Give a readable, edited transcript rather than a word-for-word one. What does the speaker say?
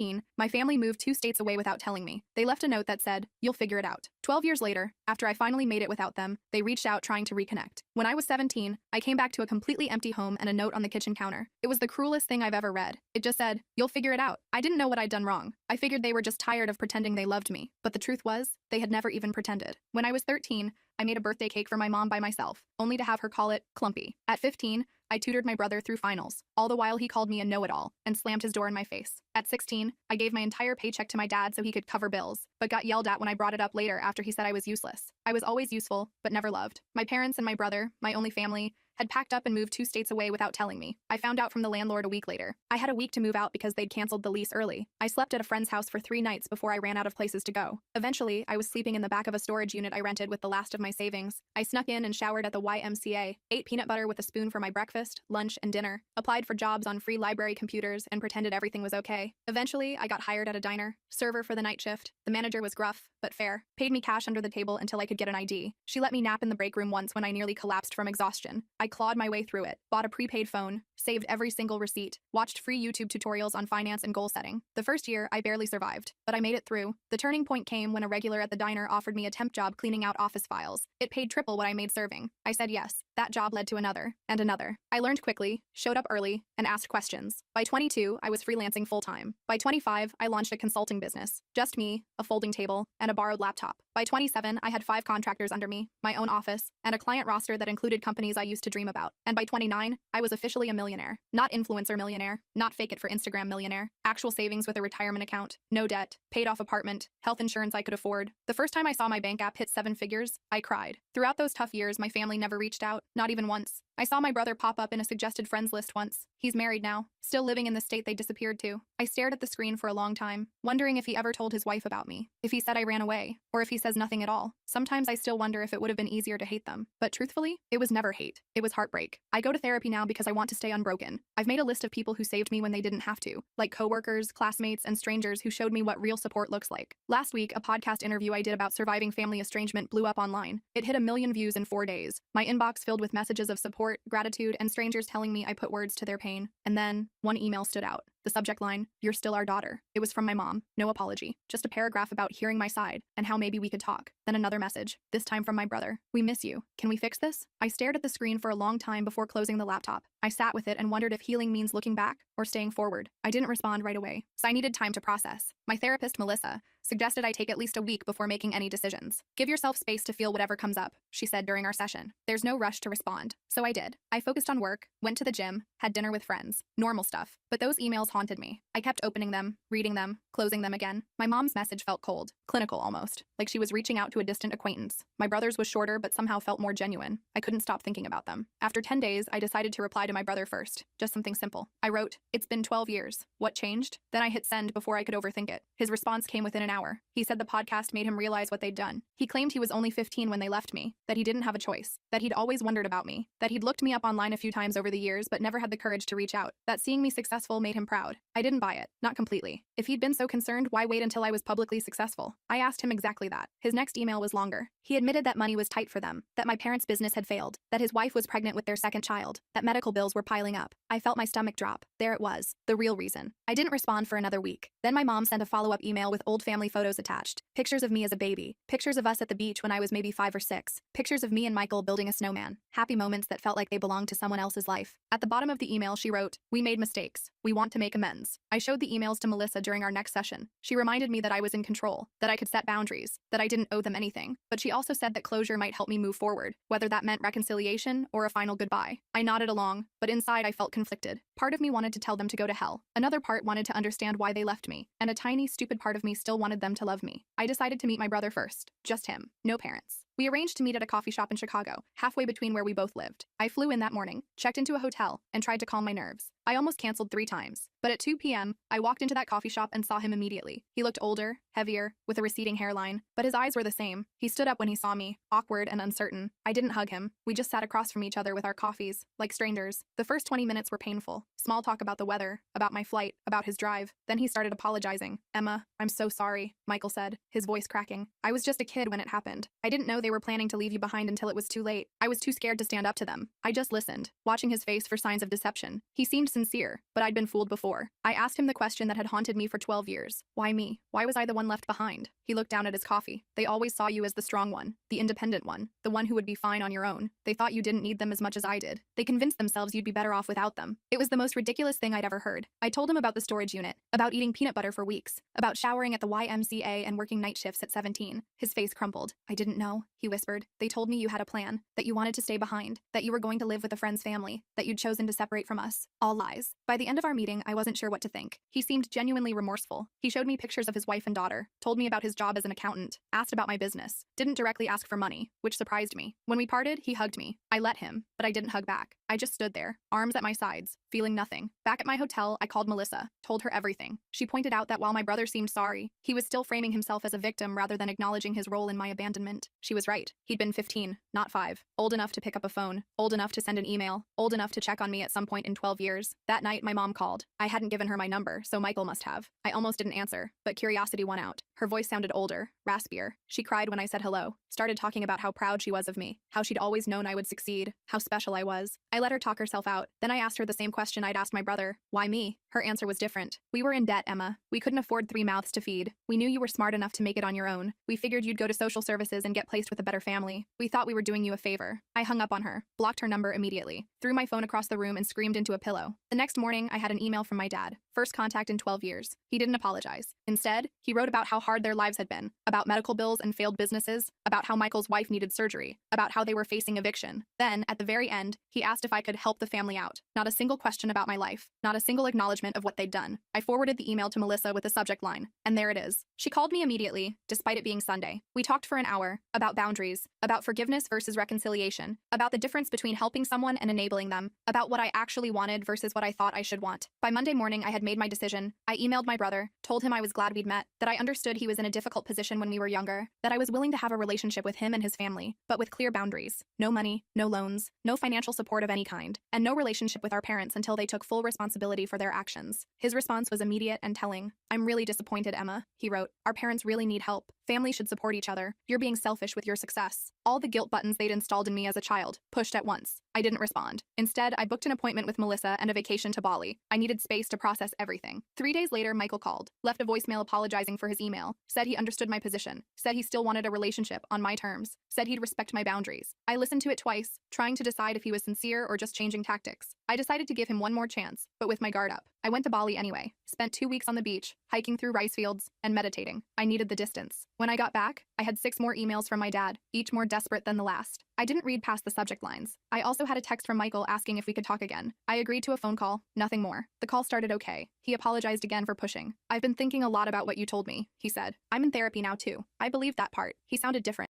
15, my family moved 2 states away without telling me. They left a note that said, "You'll figure it out." 12 years later, after I finally made it without them, they reached out trying to reconnect. When I was 17, I came back to a completely empty home and a note on the kitchen counter. It was the cruelest thing I've ever read. It just said, "You'll figure it out." I didn't know what I'd done wrong. I figured they were just tired of pretending they loved me. But the truth was, they had never even pretended. When I was 13, I made a birthday cake for my mom by myself, only to have her call it clumpy. At 15, I tutored my brother through finals, all the while he called me a know-it-all and slammed his door in my face. At 16, I gave my entire paycheck to my dad so he could cover bills, but got yelled at when I brought it up later after he said I was useless. I was always useful, but never loved. My parents and my brother, my only family, had packed up and moved 2 states away without telling me. I found out from the landlord a week later. I had a week to move out because they'd canceled the lease early. I slept at a friend's house for 3 nights before I ran out of places to go. Eventually, I was sleeping in the back of a storage unit I rented with the last of my savings. I snuck in and showered at the YMCA, ate peanut butter with a spoon for my breakfast, lunch, and dinner, applied for jobs on free library computers, and pretended everything was okay. Eventually, I got hired at a diner, server for the night shift. The manager was gruff, but fair, paid me cash under the table until I could get an ID. She let me nap in the break room once when I nearly collapsed from exhaustion. I clawed my way through it, bought a prepaid phone, saved every single receipt, watched free YouTube tutorials on finance and goal setting. The first year, I barely survived, but I made it through. The turning point came when a regular at the diner offered me a temp job cleaning out office files. It paid triple what I made serving. I said yes. That job led to another, and another. I learned quickly, showed up early, and asked questions. By 22, I was freelancing full-time. By 25, I launched a consulting business. Just me, a folding table, and a borrowed laptop. By 27, I had 5 contractors under me, my own office, and a client roster that included companies I used to dream about. And by 29, I was officially a millionaire. Not influencer millionaire, not fake it for Instagram millionaire. Actual savings with a retirement account, no debt, paid off apartment, health insurance I could afford. The first time I saw my bank app hit 7 figures, I cried. Throughout those tough years, my family never reached out, not even once. I saw my brother pop up in a suggested friends list once. He's married now, still living in the state they disappeared to. I stared at the screen for a long time, wondering if he ever told his wife about me, if he said I ran away, or if he says nothing at all. Sometimes I still wonder if it would have been easier to hate them. But truthfully, it was never hate. It was heartbreak. I go to therapy now because I want to stay unbroken. I've made a list of people who saved me when they didn't have to, like coworkers, classmates, and strangers who showed me what real support looks like. Last week, a podcast interview I did about surviving family estrangement blew up online. It hit 1 million views in 4 days. My inbox filled with messages of support, gratitude, and strangers telling me I put words to their pain. And then, one email stood out. The subject line, "You're still our daughter." It was from my mom. No apology. Just a paragraph about hearing my side and how maybe we could talk. Then another message, this time from my brother. "We miss you. Can we fix this?" I stared at the screen for a long time before closing the laptop. I sat with it and wondered if healing means looking back or staying forward. I didn't respond right away, so I needed time to process. My therapist, Melissa, suggested I take at least a week before making any decisions. "Give yourself space to feel whatever comes up," she said during our session. "There's no rush to respond." So I did. I focused on work, went to the gym, had dinner with friends. Normal stuff. But those emails haunted me. I kept opening them, reading them, closing them again. My mom's message felt cold, clinical almost, like she was reaching out to a distant acquaintance. My brother's was shorter but somehow felt more genuine. I couldn't stop thinking about them. After 10 days, I decided to reply to my brother first. Just something simple. I wrote, "It's been 12 years. What changed?" Then I hit send before I could overthink it. His response came within an hour. He said the podcast made him realize what they'd done. He claimed he was only 15 when they left me, that he didn't have a choice, that he'd always wondered about me, that he'd looked me up online a few times over the years but never had the courage to reach out, that seeing me successful made him proud. I didn't buy it. Not completely. If he'd been so concerned, why wait until I was publicly successful? I asked him exactly that. His next email was longer. He admitted that money was tight for them, that my parents' business had failed, that his wife was pregnant with their second child, that medical bills were piling up. I felt my stomach drop. There it was, the real reason. I didn't respond for another week. Then my mom sent a follow-up email with old family photos attached. Pictures of me as a baby, pictures of us at the beach when I was maybe 5 or 6, pictures of me and Michael building a snowman, happy moments that felt like they belonged to someone else's life. At the bottom of the email, she wrote, "We made mistakes. We want to make amends." I showed the emails to Melissa during our next session. She reminded me that I was in control, that I could set boundaries, that I didn't owe them anything. But she also said that closure might help me move forward, whether that meant reconciliation or a final goodbye. I nodded along, but inside I felt conflicted. Part of me wanted to tell them to go to hell. Another part wanted to understand why they left me. And a tiny, stupid part of me still wanted them to love me. I decided to meet my brother first. Just him. No parents. We arranged to meet at a coffee shop in Chicago, halfway between where we both lived. I flew in that morning, checked into a hotel, and tried to calm my nerves. I almost canceled 3 times. But at 2 p.m., I walked into that coffee shop and saw him immediately. He looked older, heavier, with a receding hairline, but his eyes were the same. He stood up when he saw me, awkward and uncertain. I didn't hug him. We just sat across from each other with our coffees, like strangers. The first 20 minutes were painful. Small talk about the weather, about my flight, about his drive. Then he started apologizing. "Emma, I'm so sorry," Michael said, his voice cracking. "I was just a kid when it happened. I didn't know they they were planning to leave you behind until it was too late. I was too scared to stand up to them. I just listened, watching his face for signs of deception. He seemed sincere, but I'd been fooled before. I asked him the question that had haunted me for 12 years. Why me? Why was I the one left behind? He looked down at his coffee. They always saw you as the strong one, the independent one, the one who would be fine on your own. They thought you didn't need them as much as I did. They convinced themselves you'd be better off without them. It was the most ridiculous thing I'd ever heard. I told him about the storage unit, about eating peanut butter for weeks, about showering at the YMCA and working night shifts at 17. His face crumpled. I didn't know, he whispered. They told me you had a plan, that you wanted to stay behind, that you were going to live with a friend's family, that you'd chosen to separate from us. All lies. By the end of our meeting, I wasn't sure what to think. He seemed genuinely remorseful. He showed me pictures of his wife and daughter, told me about his job as an accountant, asked about my business, didn't directly ask for money, which surprised me. When we parted, he hugged me. I let him, but I didn't hug back. I just stood there, arms at my sides, feeling nothing. Back at my hotel, I called Melissa, told her everything. She pointed out that while my brother seemed sorry, he was still framing himself as a victim rather than acknowledging his role in my abandonment. She was right. He'd been 15, not 5. Old enough to pick up a phone, old enough to send an email, old enough to check on me at some point in 12 years. That night, my mom called. I hadn't given her my number, so Michael must have. I almost didn't answer, but curiosity won out. Her voice sounded older, raspier. She cried when I said hello, started talking about how proud she was of me, how she'd always known I would succeed, how special I was. I let her talk herself out. Then I asked her the same question I'd asked my brother. Why me? Her answer was different. We were in debt, Emma. We couldn't afford 3 mouths to feed. We knew you were smart enough to make it on your own. We figured you'd go to social services and get placed with a better family. We thought we were doing you a favor. I hung up on her, blocked her number immediately, threw my phone across the room and screamed into a pillow. The next morning, I had an email from my dad. First contact in 12 years. He didn't apologize. Instead, he wrote about how hard their lives had been, about medical bills and failed businesses, about how Michael's wife needed surgery, about how they were facing eviction. Then, at the very end, he asked if I could help the family out. Not a single question about my life, not a single acknowledgement of what they'd done. I forwarded the email to Melissa with the subject line, and there it is. She called me immediately, despite it being Sunday. We talked for an hour, about boundaries, about forgiveness versus reconciliation, about the difference between helping someone and enabling them, about what I actually wanted versus what I thought I should want. By Monday morning, I had made my decision. I emailed my brother, told him I was glad we'd met, that I understood he was in a difficult position when we were younger, that I was willing to have a relationship with him and his family, but with clear boundaries. No money, no loans, no financial support of any kind, and no relationship with our parents until they took full responsibility for their actions. His response was immediate and telling. I'm really disappointed, Emma, he wrote. Our parents really need help. Families should support each other. You're being selfish with your success. All the guilt buttons they'd installed in me as a child, pushed at once. I didn't respond. Instead, I booked an appointment with Melissa and a vacation to Bali. I needed space to process everything. 3 days later, Michael called, left a voicemail apologizing for his email, said he understood my position, said he still wanted a relationship on my terms, said he'd respect my boundaries. I listened to it twice, trying to decide if he was sincere or just changing tactics. I decided to give him one more chance, but with my guard up. I went to Bali anyway, spent 2 weeks on the beach, hiking through rice fields, and meditating. I needed the distance. When I got back, I had 6 more emails from my dad, each more desperate than the last. I didn't read past the subject lines. I also had a text from Michael asking if we could talk again. I agreed to a phone call, nothing more. The call started okay. He apologized again for pushing. I've been thinking a lot about what you told me, he said. I'm in therapy now too. I believed that part. He sounded different.